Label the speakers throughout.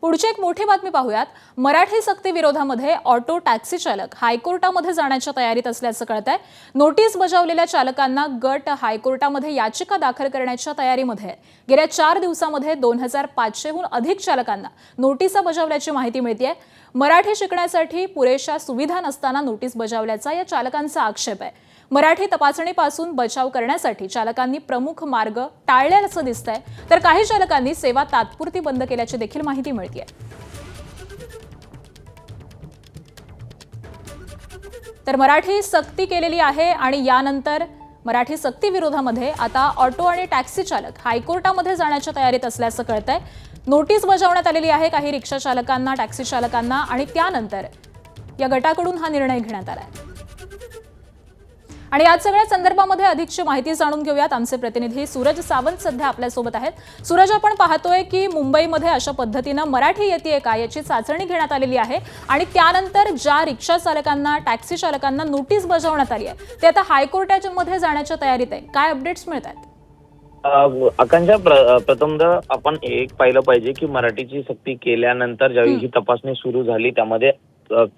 Speaker 1: पुढची एक मोठी बातमी पाहूयात। मराठी सक्ती विरोधामध्ये ऑटो टॅक्सी चालक हायकोर्टामध्ये जाण्याच्या तयारीत असल्याचं कळतंय। नोटीस बजावलेल्या चालकांना गट हायकोर्टामध्ये याचिका दाखल करण्याच्या तयारीमध्ये आहे। गेल्या 4 दिवसांमध्ये 2500 हून अधिक चालकांना नोटीसा बजावल्याची माहिती मिळतेय। मराठी शिकण्यासाठी पुरेशा सुविधा नसताना नोटीस बजावल्याचा या चालकांचा आक्षेप आहे। मराठी तपासणीपासून बचाव करण्यासाठी चालकांनी प्रमुख मार्ग टाळल्याचं दिसतंय, तर काही चालकांनी सेवा तात्पुरती बंद केल्याची देखील माहिती मिळतेय। तर मराठी सक्ती केलेली आहे आणि यानंतर मराठी सक्ती विरोधामध्ये आता ऑटो आणि टॅक्सी चालक हायकोर्टामध्ये जाण्याच्या तयारीत असल्याचं कळतंय। नोटीस बजावण्यात आलेली आहे काही रिक्षा चालकांना, टॅक्सी चालकांना आणि त्यानंतर या गटाकडून हा निर्णय घेण्यात आला आहे। आणि या सगळ्या संदर्भामध्ये अधिकची माहिती जाणून घेऊयात। आमचे प्रतिनिधी सूरज सावंत सध्या आपल्या सोबत आहेत। सूरज, आपण पाहतोय की मुंबईमध्ये अशा पद्धतीने मराठी येते का याची चाचणी घेण्यात आलेली आहे आणि त्यानंतर ज्या रिक्षा चालकांना, टॅक्सी चालकांना नोटीस बजावण्यात आली आहे ते आता हायकोर्टामध्ये जाण्याच्या तयारीत आहे। काय अपडेट्स मिळतात?
Speaker 2: आकांक्षा, प्रथमतः आपण एक पाहिलं पाहिजे की मराठीची सक्ती केल्यानंतर ज्यावेळी ही तपासणी सुरू झाली त्यामध्ये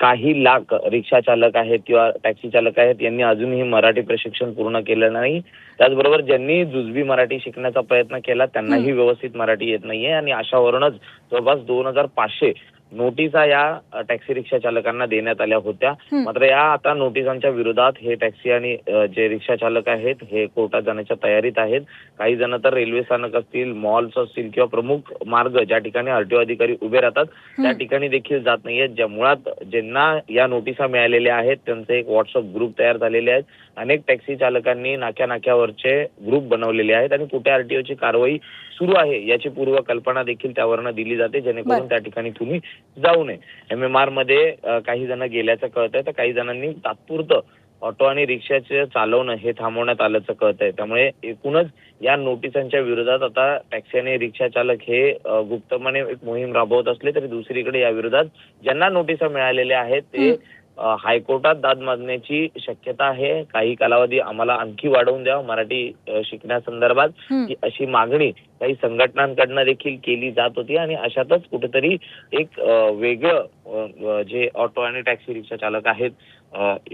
Speaker 2: काही लाख रिक्षा चालक आहेत किंवा टॅक्सी चालक आहेत यांनी अजूनही मराठी प्रशिक्षण पूर्ण केलं नाही। त्याचबरोबर ज्यांनी जुजबी मराठी शिकण्याचा प्रयत्न केला त्यांनाही व्यवस्थित मराठी येत नाहीये आणि अशावरूनच जवळपास 2500 नोटिसा या टॅक्सी रिक्षा चालकांना देण्यात आल्या होत्या। मात्र या आता नोटिसांच्या विरोधात हे टॅक्सी आणि जे रिक्षा चालक आहेत हे कोर्टात जाण्याच्या तयारीत आहेत। काही जण तर रेल्वे स्थानक असतील, मॉल्स असतील किंवा प्रमुख मार्ग ज्या ठिकाणी आरटीओ अधिकारी उभे राहतात त्या ठिकाणी देखील जात नाहीयेत। ज्या मुळात ज्यांना या नोटिसा मिळालेल्या आहेत त्यांचे एक व्हॉट्सअप ग्रुप तयार झालेले आहेत। अनेक टॅक्सी चालकांनी नाक्यावरचे ग्रुप बनवलेले आहेत आणि कुठे आरटीओची कारवाई सुरू आहे याची पूर्व कल्पना देखील त्यावरनं दिली जाते जेणेकरून त्या ठिकाणी तुम्ही जाऊ नये। MMR मध्ये काही जण गेल्याचं कळतंय, तर काही जणांनी तात्पुरतं ऑटो आणि रिक्षाचे चालवणं हे थांबवण्यात आल्याचं कळतंय। त्यामुळे एकूणच या नोटिसांच्या विरोधात आता टॅक्सी आणि रिक्षा चालक हे गुप्तपणे एक मोहीम राबवत असले तरी दुसरीकडे या विरोधात ज्यांना नोटिसा मिळालेल्या आहेत ते हायकोर्टात दाद मागण्याची शक्यता आहे। काही कालावधी आम्हाला आणखी वाढवून द्यावा मराठी शिकण्यासंदर्भात की अशी मागणी काही संघटनांकडनं देखील केली जात होती आणि अशातच कुठेतरी एक वेगळं जे ऑटो आणि टॅक्सी रिक्षा चालक आहेत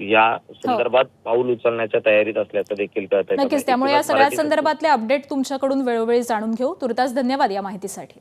Speaker 2: या संदर्भात पाऊल उचलण्याच्या तयारीत असल्याचं देखील कळतंय।
Speaker 1: नक्कीच, त्यामुळे या सगळ्या संदर्भातले अपडेट तुमच्याकडून वेळोवेळी जाणून घेऊ। तुर्तास धन्यवाद या माहितीसाठी।